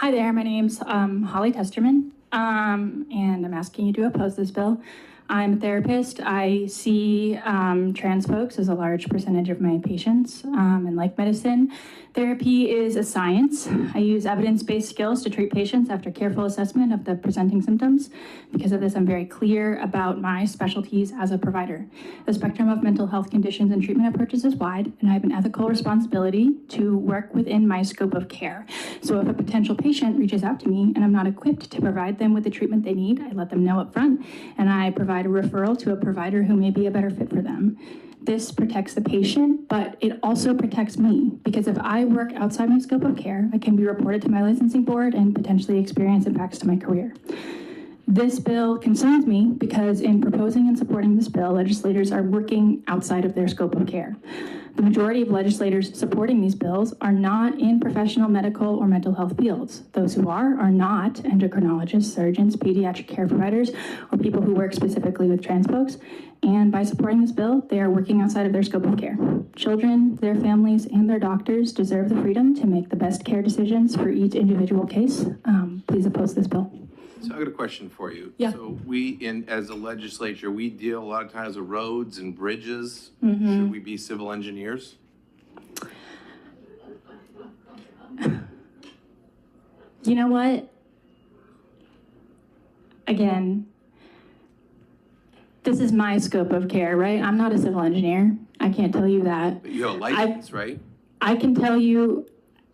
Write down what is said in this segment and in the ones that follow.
Hi there, my name's Holly Testerman, and I'm asking you to oppose this bill. I'm a therapist. I see trans folks as a large percentage of my patients, and like medicine, therapy is a science. I use evidence-based skills to treat patients after careful assessment of the presenting symptoms. Because of this, I'm very clear about my specialties as a provider. The spectrum of mental health conditions and treatment approaches is wide, and I have an ethical responsibility to work within my scope of care. So if a potential patient reaches out to me and I'm not equipped to provide them with the treatment they need, I let them know up front, and I provide a referral to a provider who may be a better fit for them. This protects the patient, but it also protects me, because if I work outside my scope of care, I can be reported to my licensing board and potentially experience impacts to my career. This bill concerns me because in proposing and supporting this bill, legislators are working outside of their scope of care. The majority of legislators supporting these bills are not in professional medical or mental health fields. Those who are not endocrinologists, surgeons, pediatric care providers, or people who work specifically with trans folks. And by supporting this bill, they are working outside of their scope of care. Children, their families, and their doctors deserve the freedom to make the best care decisions for each individual case. Please oppose this bill. So I got a question for you. Yeah. So as a legislature, we deal a lot of times with roads and bridges. Mm-hmm. Should we be civil engineers? You know what? Again, this is my scope of care, right? I'm not a civil engineer. I can't tell you that. But you have a license, right? I can tell you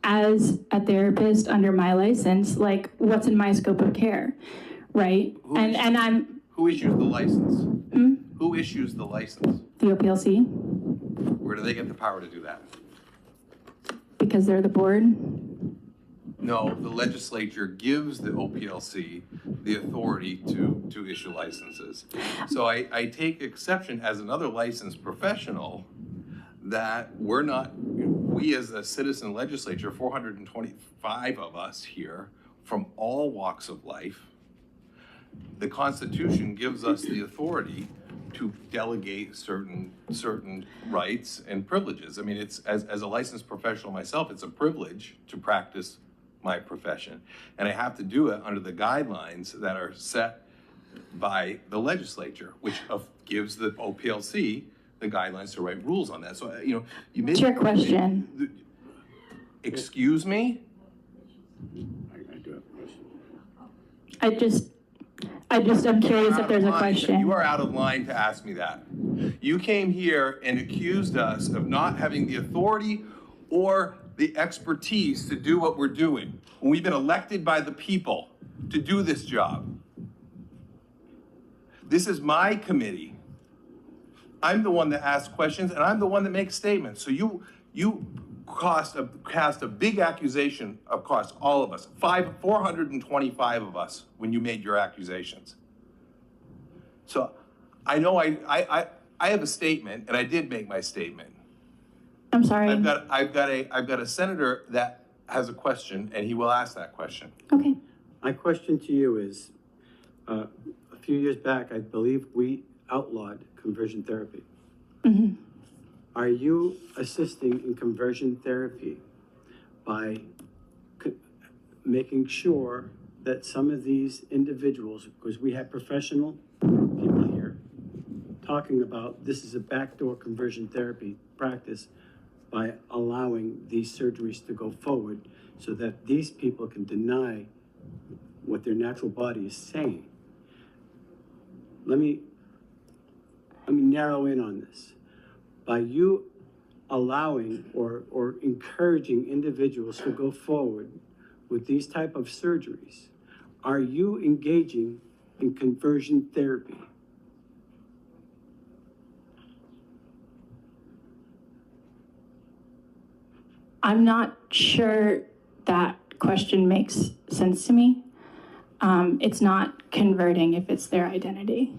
as a therapist under my license, like what's in my scope of care, right? Who issues the license? Hmm? Who issues the license? The OPLC, Where do they get the power to do that? because they're the board. No, the legislature gives the OPLC the authority to issue licenses. So I take exception as another licensed professional that we as a citizen legislature, 425 of us here from all walks of life, the Constitution gives us the authority to delegate certain rights and privileges. I mean, it's as a licensed professional myself, it's a privilege to practice my profession. And I have to do it under the guidelines that are set by the legislature, which gives the OPLC the guidelines to write rules on that. So, you made— What's your question? Excuse me? I do have a question. I'm curious if there's a question. You are out of line to ask me that. You came here and accused us of not having the authority or the expertise to do what we're doing when we've been elected by the people to do this job. This is my committee. I'm the one that asks questions and I'm the one that makes statements. So you cast a big accusation across all of us, 425 of us, when you made your accusations. So I know I have a statement, and I did make my statement. I'm sorry. I've got a senator that has a question, and he will ask that question. Okay. My question to you is, a few years back, I believe we outlawed conversion therapy. Mm-hmm. Are you assisting in conversion therapy by making sure that some of these individuals, because we have professional people here talking about this is a backdoor conversion therapy practice, by allowing these surgeries to go forward so that these people can deny what their natural body is saying? Let me narrow in on this. By you allowing or encouraging individuals to go forward with these type of surgeries, are you engaging in conversion therapy? I'm not sure that question makes sense to me. It's not converting if it's their identity.